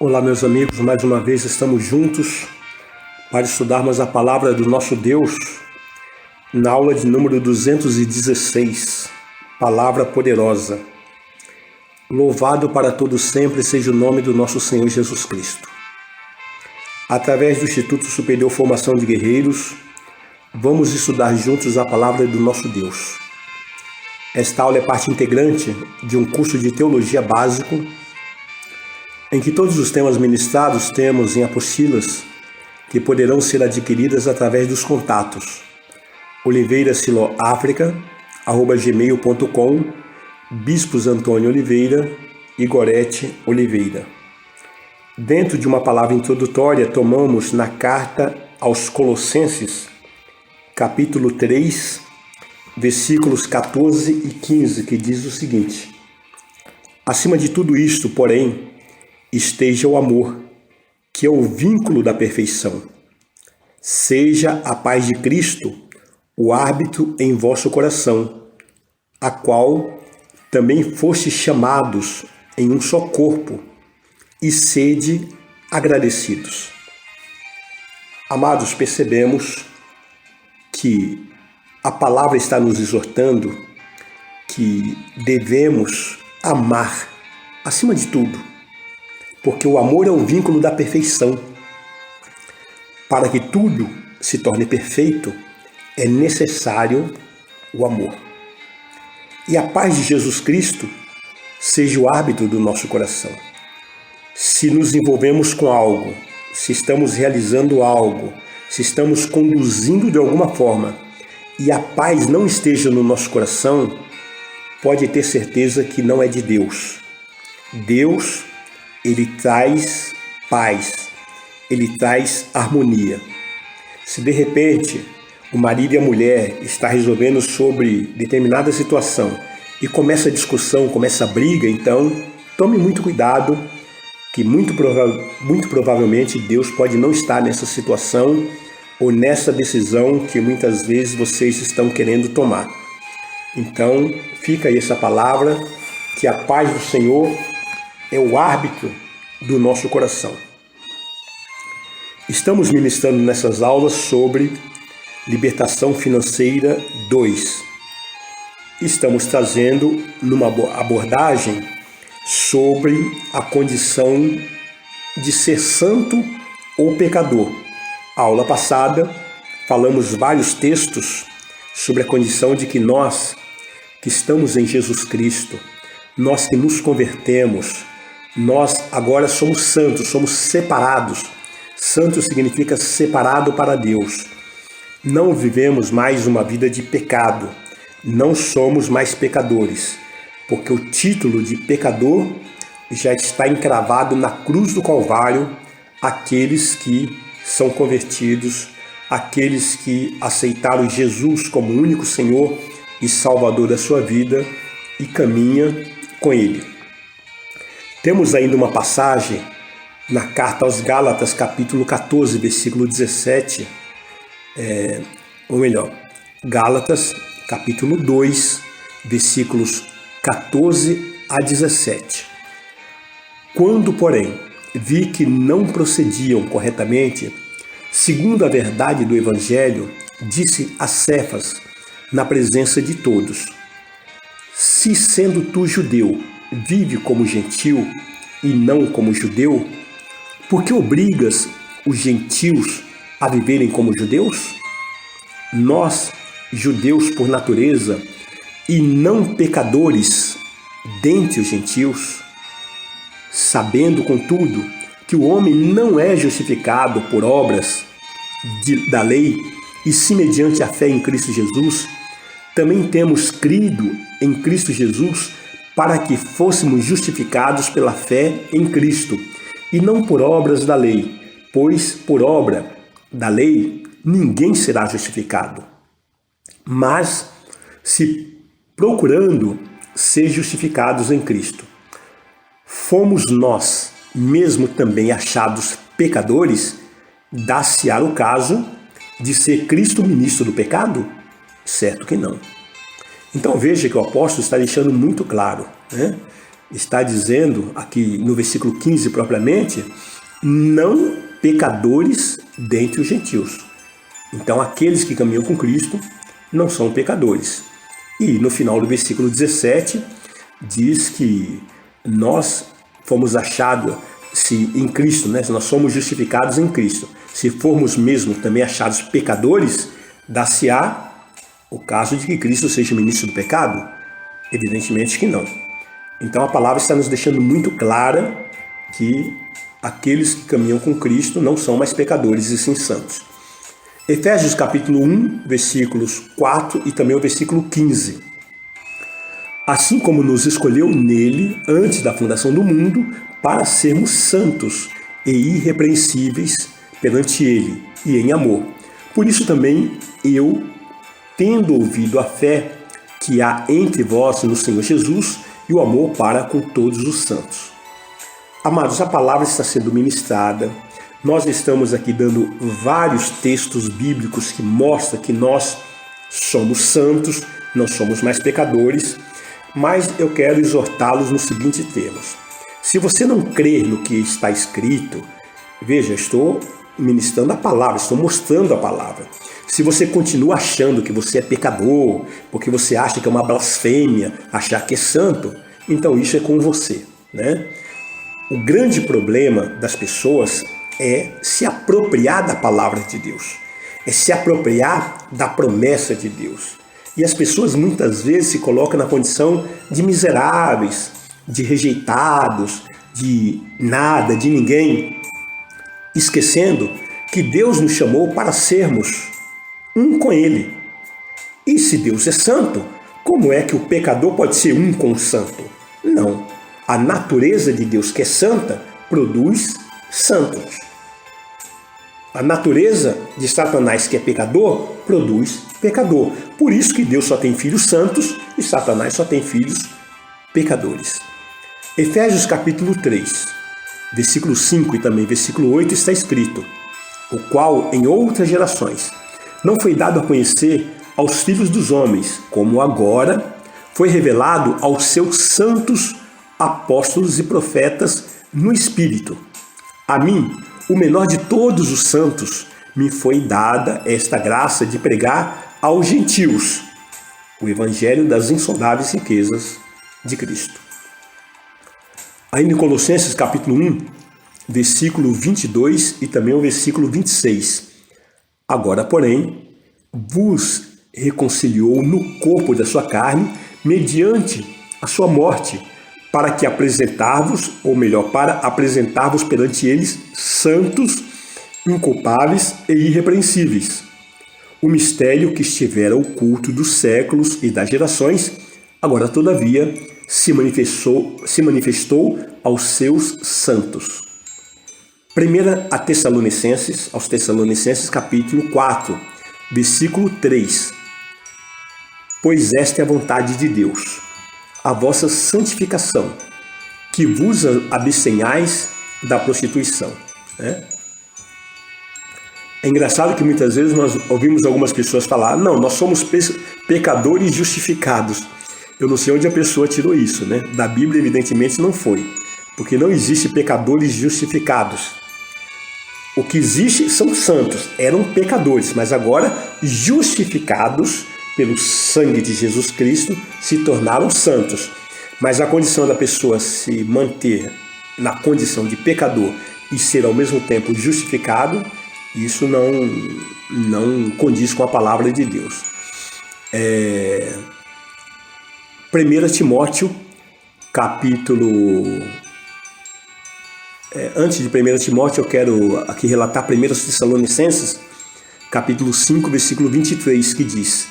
Olá, meus amigos, mais uma vez estamos juntos para estudarmos a palavra do nosso Deus na aula de número 216, Palavra Poderosa. Louvado para todos sempre seja o nome do nosso Senhor Jesus Cristo. Através do Instituto Superior Formação de Guerreiros, vamos estudar juntos a palavra do nosso Deus. Esta aula é parte integrante de um curso de teologia básico em que todos os temas ministrados temos em apostilas que poderão ser adquiridas através dos contatos oliveirasiloafrica@gmail.com, Bispos Antônio Oliveira e Gorete Oliveira. Dentro de uma palavra introdutória, tomamos na carta aos Colossenses, capítulo 3, versículos 14 e 15, que diz o seguinte: acima de tudo isto, porém, esteja o amor, que é o vínculo da perfeição. Seja a paz de Cristo o árbitro em vosso coração, a qual também fostes chamados em um só corpo, e sede agradecidos. Amados, percebemos que a palavra está nos exortando que devemos amar acima de tudo, porque o amor é o vínculo da perfeição. Para que tudo se torne perfeito, é necessário o amor. E a paz de Jesus Cristo seja o árbitro do nosso coração. Se nos envolvemos com algo, se estamos realizando algo, se estamos conduzindo de alguma forma, e a paz não esteja no nosso coração, pode ter certeza que não é de Deus. Deus, Ele traz paz, Ele traz harmonia. Se de repente o marido e a mulher estão resolvendo sobre determinada situação e começa a discussão, começa a briga, então tome muito cuidado, que muito provavelmente Deus pode não estar nessa situação ou nessa decisão que muitas vezes vocês estão querendo tomar. Então fica aí essa palavra, que a paz do Senhor é o árbitro do nosso coração. Estamos ministrando nessas aulas sobre Libertação Financeira 2. Estamos trazendo numa abordagem sobre a condição de ser santo ou pecador. A aula passada falamos vários textos sobre a condição de que nós que estamos em Jesus Cristo, nós que nos convertemos, nós agora somos santos, somos separados. Santo significa separado para Deus. Não vivemos mais uma vida de pecado. Não somos mais pecadores, porque o título de pecador já está encravado na cruz do Calvário. Aqueles que são convertidos, aqueles que aceitaram Jesus como único Senhor e Salvador da sua vida e caminham com Ele. Temos ainda uma passagem na carta aos Gálatas, capítulo 14, versículo 17, Gálatas, capítulo 2, versículos 14 a 17. Quando, porém, vi que não procediam corretamente, segundo a verdade do Evangelho, disse a Cefas, na presença de todos: se sendo tu judeu, vive como gentil e não como judeu, por que obrigas os gentios a viverem como judeus? Nós, judeus por natureza, e não pecadores dentre os gentios, sabendo, contudo, que o homem não é justificado por obras da lei, e sim mediante a fé em Cristo Jesus, também temos crido em Cristo Jesus para que fôssemos justificados pela fé em Cristo, e não por obras da lei, pois por obra da lei ninguém será justificado. Mas se procurando ser justificados em Cristo, fomos nós mesmo também achados pecadores, dá-se-á o caso de ser Cristo ministro do pecado? Certo que não. Então veja que o apóstolo está deixando muito claro, né? está dizendo, aqui no versículo 15 propriamente, não pecadores dentre os gentios. Então, aqueles que caminham com Cristo não são pecadores. E no final do versículo 17, diz que nós fomos achados em Cristo, né? Nós somos justificados em Cristo. Se formos mesmo também achados pecadores, dá-se-á o caso de que Cristo seja ministro do pecado? Evidentemente que não. Então a palavra está nos deixando muito clara que aqueles que caminham com Cristo não são mais pecadores e sim santos. Efésios capítulo 1, versículos 4 e também o versículo 15. Assim como nos escolheu nele, antes da fundação do mundo, para sermos santos e irrepreensíveis perante ele e em amor. Por isso também eu, tendo ouvido a fé que há entre vós no Senhor Jesus e o amor para com todos os santos. Amados, a palavra está sendo ministrada. Nós estamos aqui dando vários textos bíblicos que mostram que nós somos santos, não somos mais pecadores, mas eu quero exortá-los nos seguintes termos. Se você não crer no que está escrito, veja, estou ministrando a palavra, estou mostrando a palavra. Se você continua achando que você é pecador, porque você acha que é uma blasfêmia, achar que é santo, então isso é com você, né? O grande problema das pessoas é se apropriar da palavra de Deus, é se apropriar da promessa de Deus. E as pessoas muitas vezes se colocam na condição de miseráveis, de rejeitados, de nada, de ninguém, esquecendo que Deus nos chamou para sermos um com Ele. E se Deus é santo, como é que o pecador pode ser um com o santo? Não. A natureza de Deus, que é santa, produz santos. A natureza de Satanás, que é pecador, produz pecador. Por isso que Deus só tem filhos santos e Satanás só tem filhos pecadores. Efésios capítulo 3, versículo 5 e também versículo 8 está escrito: o qual em outras gerações não foi dado a conhecer aos filhos dos homens, como agora foi revelado aos seus santos apóstolos e profetas no Espírito. A mim, o menor de todos os santos, me foi dada esta graça de pregar aos gentios o evangelho das insondáveis riquezas de Cristo. Ainda em Colossenses capítulo 1, versículo 22 e também o versículo 26. Agora, porém, vos reconciliou no corpo da sua carne, mediante a sua morte, para que apresentar-vos, ou melhor, para apresentar-vos perante eles santos, inculpáveis e irrepreensíveis. O mistério que estivera oculto dos séculos e das gerações, agora todavia se manifestou aos seus santos. 1 aos Tessalonicenses capítulo 4, versículo 3. Pois esta é a vontade de Deus, a vossa santificação, que vos abstenhais da prostituição. É engraçado que muitas vezes nós ouvimos algumas pessoas falar: não, nós somos pecadores justificados. Eu não sei onde a pessoa tirou isso, né? Da Bíblia, evidentemente, não foi, porque não existe pecadores justificados. O que existe são santos, eram pecadores, mas agora justificados pelo sangue de Jesus Cristo, se tornaram santos. Mas a condição da pessoa se manter na condição de pecador e ser ao mesmo tempo justificado, isso não condiz com a palavra de Deus. 1 Timóteo, capítulo... Antes de 1 Timóteo, eu quero aqui relatar 1 Tessalonicenses, capítulo 5, versículo 23, que diz: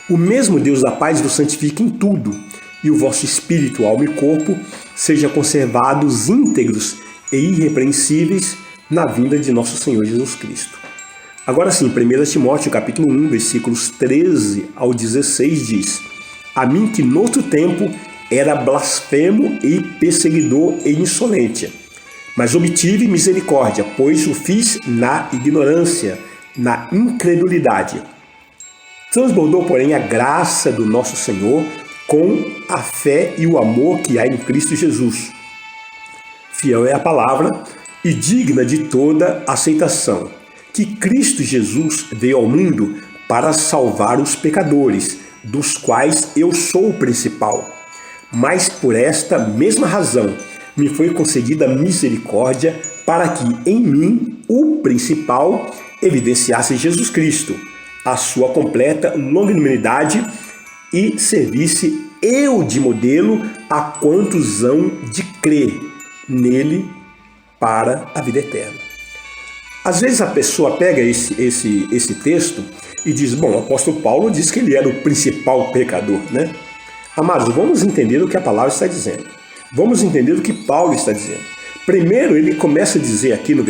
o mesmo Deus da paz vos santifique em tudo, e o vosso espírito, alma e corpo sejam conservados íntegros e irrepreensíveis na vinda de nosso Senhor Jesus Cristo. Agora sim, 1 Timóteo capítulo 1, versículos 13 ao 16 diz: a mim que noutro tempo era blasfemo e perseguidor e insolente, mas obtive misericórdia, pois o fiz na ignorância, na incredulidade. Transbordou, porém, a graça do nosso Senhor com a fé e o amor que há em Cristo Jesus. Fiel é a palavra e digna de toda aceitação, que Cristo Jesus veio ao mundo para salvar os pecadores, dos quais eu sou o principal. Mas por esta mesma razão me foi concedida misericórdia para que em mim o principal evidenciasse Jesus Cristo, a sua completa longanimidade, e servisse eu de modelo a quantos hão de crer nele para a vida eterna. Às vezes a pessoa pega esse texto e diz, bom, o apóstolo Paulo diz que ele era o principal pecador, né? Amados, vamos entender o que a palavra está dizendo. Vamos entender o que Paulo está dizendo. Primeiro, ele começa a dizer aqui no